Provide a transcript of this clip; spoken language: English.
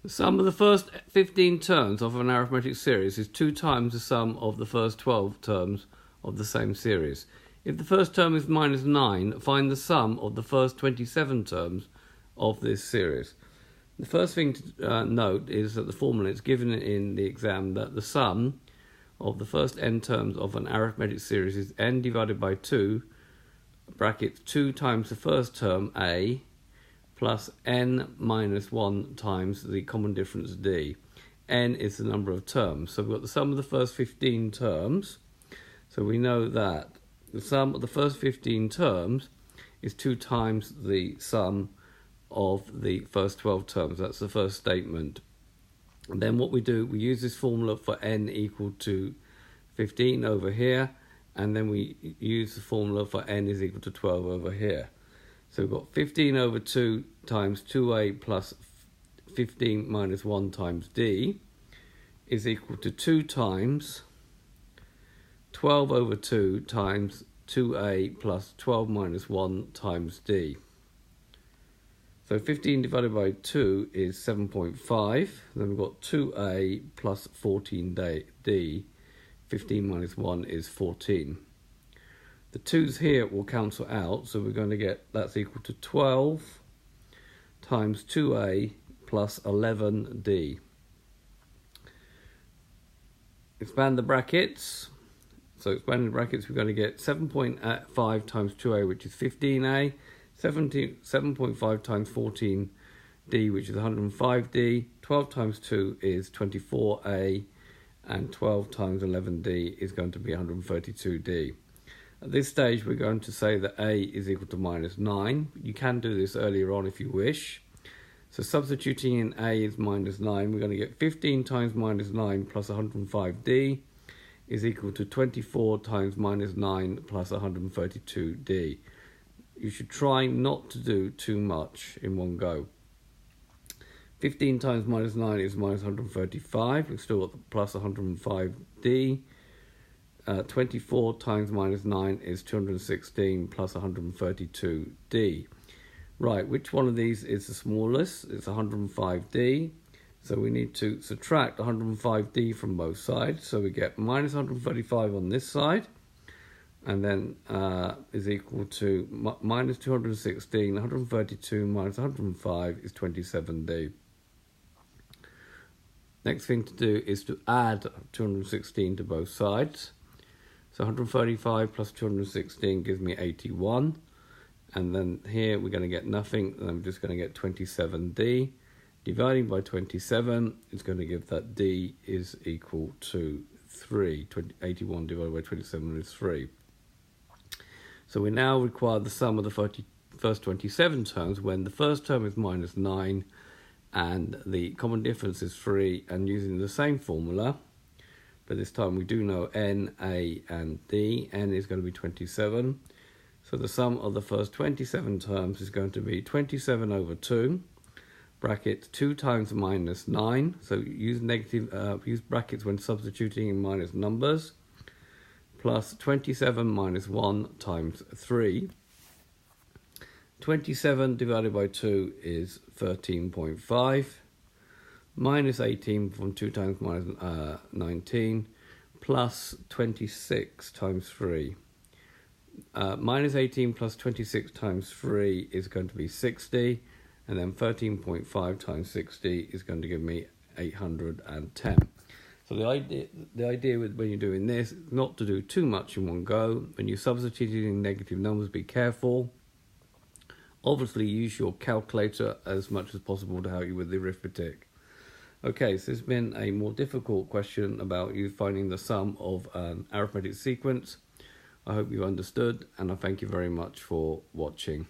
The sum of the first 15 terms of an arithmetic series is 2 times the sum of the first 12 terms of the same series. If the first term is minus 9, find the sum of the first 27 terms of this series. The first thing to note is that the formula is given in the exam that the sum of the first n terms of an arithmetic series is n divided by 2, brackets 2 times the first term a, plus n minus 1 times the common difference d. N is the number of terms. So we've got the sum of the first 15 terms. So we know that the sum of the first 15 terms is 2 times the sum of the first 12 terms. That's the first statement. And then what we do, we use this formula for n equal to 15 over here, and then we use the formula for n is equal to 12 over here. So we've got 15 over 2 times 2a plus 15 minus 1 times d is equal to 2 times 12 over 2 times 2a plus 12 minus 1 times d. So 15 divided by 2 is 7.5. Then we've got 2a plus 14d. 15 minus 1 is 14. The 2's here will cancel out, so we're going to get that's equal to 12 times 2a plus 11d. Expand the brackets. So expanding the brackets, we're going to get 7.5 times 2a, which is 15a, 7.5 times 14d, which is 105d, 12 times 2 is 24a, and 12 times 11d is going to be 132d. At this stage, we're going to say that a is equal to minus 9. You can do this earlier on if you wish. So substituting in a is minus 9, we're going to get 15 times minus 9 plus 105d is equal to 24 times minus 9 plus 132d. You should try not to do too much in one go. 15 times minus 9 is minus 135. We've still got the plus 105d. 24 times minus 9 is 216 plus 132d. Right, which one of these is the smallest? It's 105d. So we need to subtract 105d from both sides. So we get minus 135 on this side. And then is equal to minus 216. 132 minus 105 is 27d. Next thing to do is to add 216 to both sides. So 135 plus 216 gives me 81. And then here we're going to get nothing. And I'm just going to get 27d. Dividing by 27 is going to give that d is equal to 3. 81 divided by 27 is 3. So we now require the sum of the first 27 terms when the first term is minus 9 and the common difference is 3, and using the same formula, but this time we do know n, a and d. N is going to be 27. So the sum of the first 27 terms is going to be 27 over 2, bracket 2 times minus 9. So use use brackets when substituting in minus numbers, plus 27 minus 1 times 3. 27 divided by 2 is 13.5. Minus 18 from 2 times minus 19, plus 26 times 3. Minus 18 plus 26 times 3 is going to be 60, and then 13.5 times 60 is going to give me 810. So the idea with when you're doing this is not to do too much in one go. When you're substituting negative numbers, be careful. Obviously, use your calculator as much as possible to help you with the arithmetic. Okay, so this has been a more difficult question about you finding the sum of an arithmetic sequence. I hope you've understood, and I thank you very much for watching.